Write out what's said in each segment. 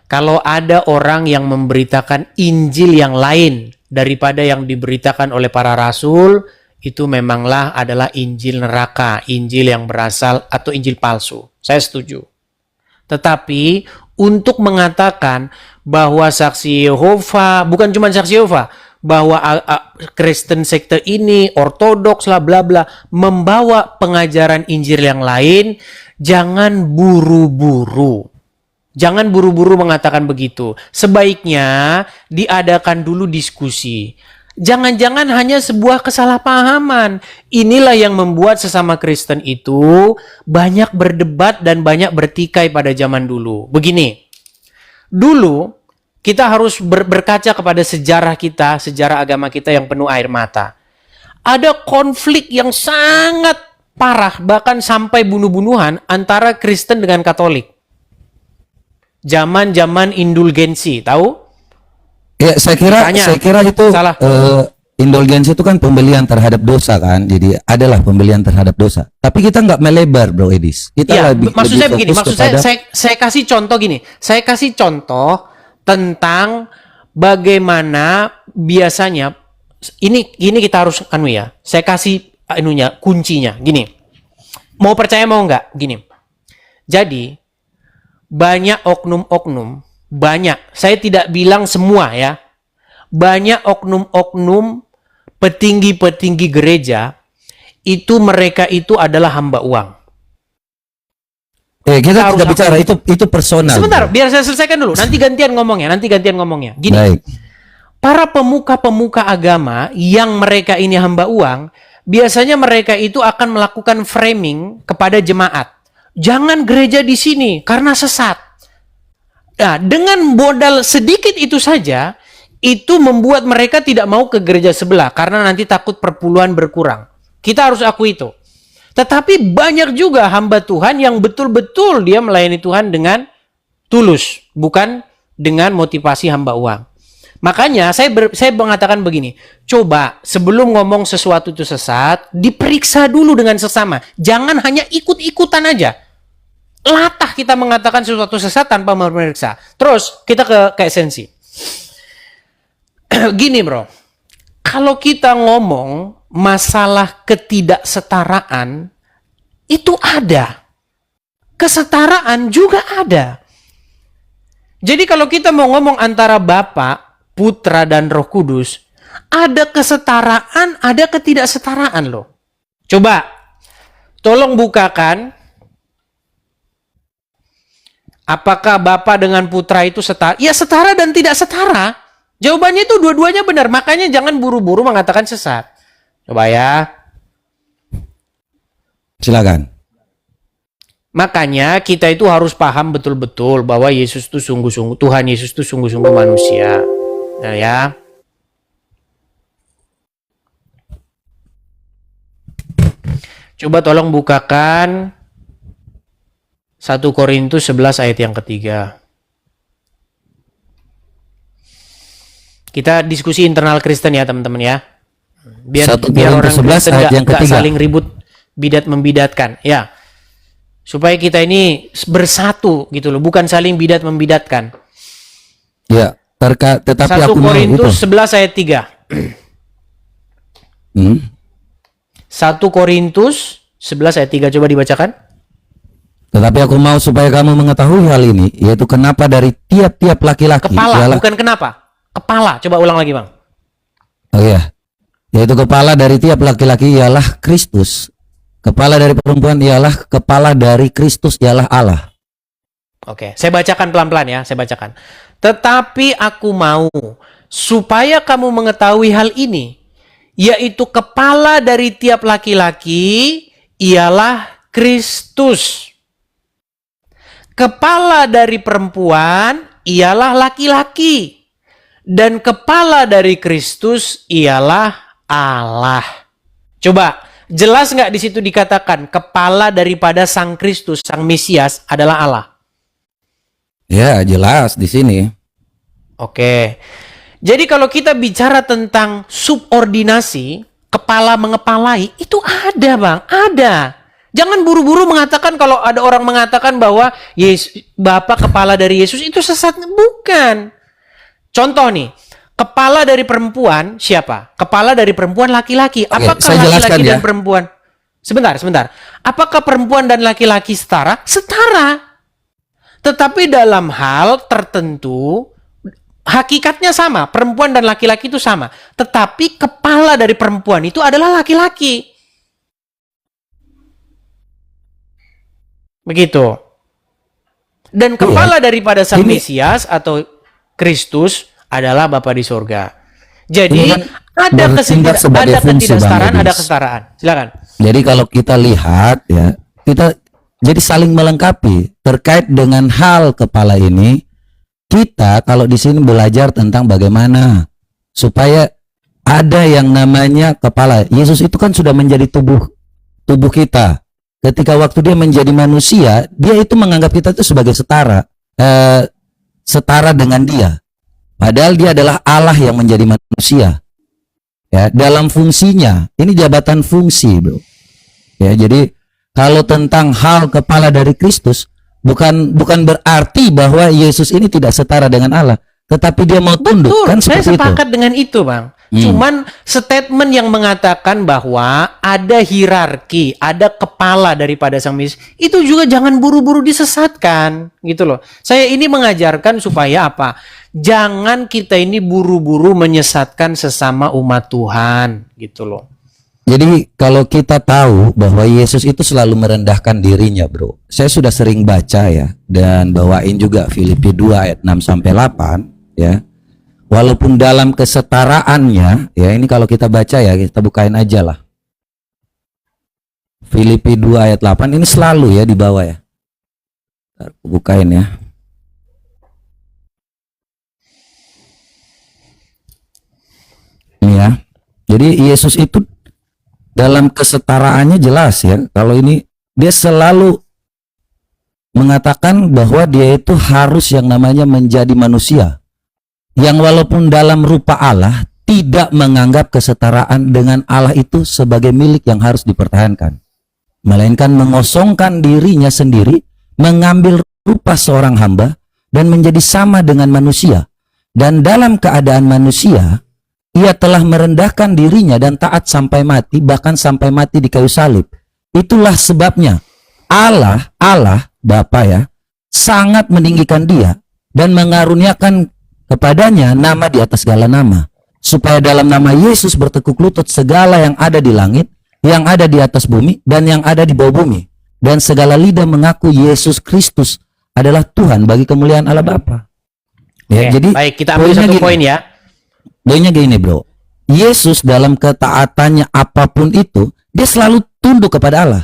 Kalau ada orang yang memberitakan Injil yang lain daripada yang diberitakan oleh para rasul, itu memanglah adalah Injil neraka, Injil yang berasal atau Injil palsu. Saya setuju. Tetapi untuk mengatakan bahwa saksi Yehova, bukan cuma saksi Yehova, bahwa Kristen sekte ini, ortodoks lah bla bla, membawa pengajaran Injil yang lain, jangan buru-buru. Jangan buru-buru mengatakan begitu. Sebaiknya diadakan dulu diskusi. Jangan-jangan hanya sebuah kesalahpahaman. Inilah yang membuat sesama Kristen itu banyak berdebat dan banyak bertikai pada zaman dulu. Begini, dulu kita harus berkaca kepada sejarah kita, sejarah agama kita yang penuh air mata. Ada konflik yang sangat parah, bahkan sampai bunuh-bunuhan antara Kristen dengan Katolik. Zaman-zaman indulgensi, tahu? Ya, saya kira itu salah. Indulgensi itu kan pembelian terhadap dosa kan, jadi adalah pembelian terhadap dosa. Tapi kita nggak melebar, Bro Edis. Kita maksud saya begini, saya kasih contoh gini. Saya kasih contoh tentang bagaimana biasanya ini kita harus Saya kasih kuncinya. Gini. Mau percaya mau nggak? Gini. Jadi banyak oknum-oknum, saya tidak bilang semua ya, banyak oknum-oknum petinggi-petinggi gereja, mereka itu adalah hamba uang. Kita tidak bicara itu personal. Sebentar, biar saya selesaikan dulu, nanti gantian ngomongnya. Gini, baik. Para pemuka-pemuka agama yang mereka ini hamba uang, biasanya mereka itu akan melakukan framing kepada jemaat. Jangan gereja di sini karena sesat. Nah, dengan modal sedikit itu saja, itu membuat mereka tidak mau ke gereja sebelah karena nanti takut perpuluhan berkurang. Kita harus akui itu. Tetapi banyak juga hamba Tuhan yang betul-betul dia melayani Tuhan dengan tulus, bukan dengan motivasi hamba uang. Makanya saya mengatakan begini, coba sebelum ngomong sesuatu itu sesat, diperiksa dulu dengan sesama. Jangan hanya ikut-ikutan aja. Latah kita mengatakan sesuatu sesat tanpa memeriksa. Terus kita ke esensi. Gini bro, kalau kita ngomong masalah ketidaksetaraan, itu ada. Kesetaraan juga ada. Jadi kalau kita mau ngomong antara Bapa, Putra, dan Roh Kudus, ada kesetaraan, ada ketidaksetaraan loh. Coba, tolong bukakan. Apakah Bapa dengan Putra itu setara? Ya setara dan tidak setara. Jawabannya itu dua-duanya benar. Makanya jangan buru-buru mengatakan sesat. Coba ya. Silakan. Makanya kita itu harus paham betul-betul bahwa Yesus itu sungguh-sungguh, Tuhan Yesus itu sungguh-sungguh manusia. Nah ya. Coba tolong bukakan 1 Korintus 11 ayat yang ketiga. Kita diskusi internal Kristen ya teman-teman ya. Biar orang Kristen gak saling ribut bidat-membidatkan. Ya. Supaya kita ini bersatu gitu loh. Bukan saling bidat-membidatkan. Ya. Tetapi 1 Korintus 11 ayat 3. 1 Korintus 11 ayat 3. Coba dibacakan. Tetapi aku mau supaya kamu mengetahui hal ini, yaitu kenapa dari tiap-tiap laki-laki. Kepala, bukan kenapa. Kepala, coba ulang lagi bang. Oh iya, yaitu kepala dari tiap laki-laki ialah Kristus. Kepala dari perempuan ialah kepala dari Kristus ialah Allah. Oke, saya bacakan pelan-pelan ya, saya bacakan. Tetapi aku mau supaya kamu mengetahui hal ini, yaitu kepala dari tiap laki-laki ialah Kristus. Kepala dari perempuan ialah laki-laki. Dan kepala dari Kristus ialah Allah. Coba, jelas nggak di situ dikatakan kepala daripada Sang Kristus, Sang Mesias adalah Allah? Ya, jelas di sini. Oke. Jadi kalau kita bicara tentang subordinasi, kepala mengepalai, itu ada bang, ada. Jangan buru-buru mengatakan kalau ada orang mengatakan bahwa Yesus, Bapa kepala dari Yesus itu sesat. Bukan. Contoh nih, kepala dari perempuan siapa? Kepala dari perempuan laki-laki. Apakah laki-laki dan perempuan? Sebentar. Apakah perempuan dan laki-laki setara? Setara. Tetapi dalam hal tertentu, hakikatnya sama. Perempuan dan laki-laki itu sama. Tetapi kepala dari perempuan itu adalah laki-laki. Begitu. Dan kepala daripada Sang Mesias atau Kristus adalah Bapa di surga. Jadi ada ketidaksetaraan, ada kesetaraan. Silakan. Jadi kalau kita lihat ya, kita jadi saling melengkapi terkait dengan hal kepala ini. Kita kalau di sini belajar tentang bagaimana supaya ada yang namanya kepala. Yesus itu kan sudah menjadi tubuh kita. Ketika waktu dia menjadi manusia, dia itu menganggap kita itu sebagai setara dengan dia. Padahal dia adalah Allah yang menjadi manusia. Ya, dalam fungsinya, ini jabatan fungsi, bro. Ya, jadi kalau tentang hal kepala dari Kristus, bukan berarti bahwa Yesus ini tidak setara dengan Allah, tetapi dia mau tunduk. Betul, kan saya seperti sepakat itu. dengan itu, Bang. Cuman statement yang mengatakan bahwa ada hierarki, ada kepala daripada Sang Mesias, itu juga jangan buru-buru disesatkan, gitu loh. Saya ini mengajarkan supaya apa? Jangan kita ini buru-buru menyesatkan sesama umat Tuhan, gitu loh. Jadi kalau kita tahu bahwa Yesus itu selalu merendahkan dirinya, bro. Saya sudah sering baca ya, dan bawain juga Filipi 2 ayat 6 sampai 8 ya. Walaupun dalam kesetaraannya, ya ini kalau kita baca ya, kita bukain aja lah. Filipi 2 ayat 8 ini selalu ya di bawah ya. Bukain ya. Ini ya. Jadi Yesus itu dalam kesetaraannya jelas ya. Kalau ini dia selalu mengatakan bahwa dia itu harus yang namanya menjadi manusia. Yang walaupun dalam rupa Allah tidak menganggap kesetaraan dengan Allah itu sebagai milik yang harus dipertahankan, melainkan mengosongkan dirinya sendiri, mengambil rupa seorang hamba dan menjadi sama dengan manusia. Dan dalam keadaan manusia, ia telah merendahkan dirinya dan taat sampai mati, bahkan sampai mati di kayu salib. Itulah sebabnya Allah Bapa ya, sangat meninggikan dia dan mengaruniakan kepadanya nama di atas segala nama, supaya dalam nama Yesus bertekuk lutut segala yang ada di langit, yang ada di atas bumi, dan yang ada di bawah bumi, dan segala lidah mengaku Yesus Kristus adalah Tuhan bagi kemuliaan Allah Bapa. Ya, jadi baik, kita ambil satu poin ya. Poinnya gini, bro. Yesus dalam ketaatannya apapun itu, dia selalu tunduk kepada Allah.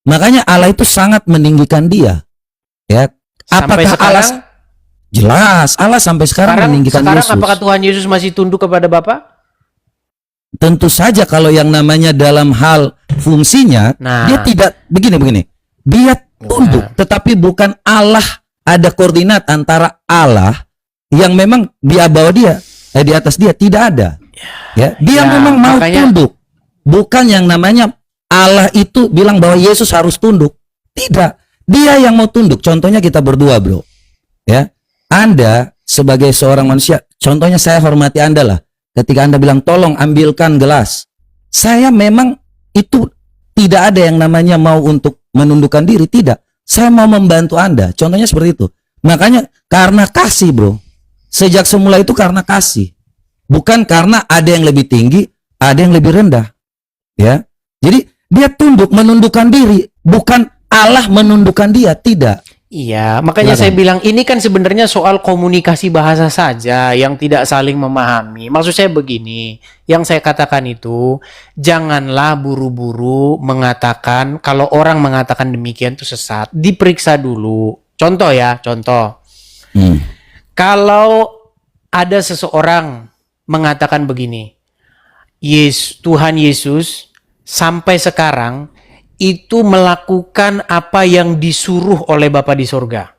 Makanya Allah itu sangat meninggikan dia. Ya, sampai apakah sekarang? Allah jelas, Allah sampai sekarang meninggikan Yesus. Apakah Tuhan Yesus masih tunduk kepada Bapa? Tentu saja kalau yang namanya dalam hal fungsinya, dia tidak begini. Dia tunduk, tetapi bukan Allah. Ada koordinat antara Allah yang memang dia bawa dia, di atas dia tidak ada. Ya, dia memang mau tunduk. Bukan yang namanya Allah itu bilang bahwa Yesus harus tunduk. Tidak. Dia yang mau tunduk. Contohnya kita berdua, bro. Ya. Anda sebagai seorang manusia, contohnya saya hormati Anda lah. Ketika Anda bilang tolong ambilkan gelas, saya memang itu tidak ada yang namanya mau untuk menundukkan diri, tidak. Saya mau membantu Anda. Contohnya seperti itu. Makanya karena kasih, bro. Sejak semula itu karena kasih. Bukan karena ada yang lebih tinggi, ada yang lebih rendah. Ya. Jadi dia tunduk, menundukkan diri, bukan Allah menundukkan dia, tidak. Iya, makanya saya bilang ini kan sebenarnya soal komunikasi bahasa saja yang tidak saling memahami. Maksud saya begini, yang saya katakan itu janganlah buru-buru mengatakan kalau orang mengatakan demikian itu sesat. Diperiksa dulu. Contoh ya, contoh. Kalau ada seseorang mengatakan begini, Tuhan Yesus sampai sekarang itu melakukan apa yang disuruh oleh Bapa di surga.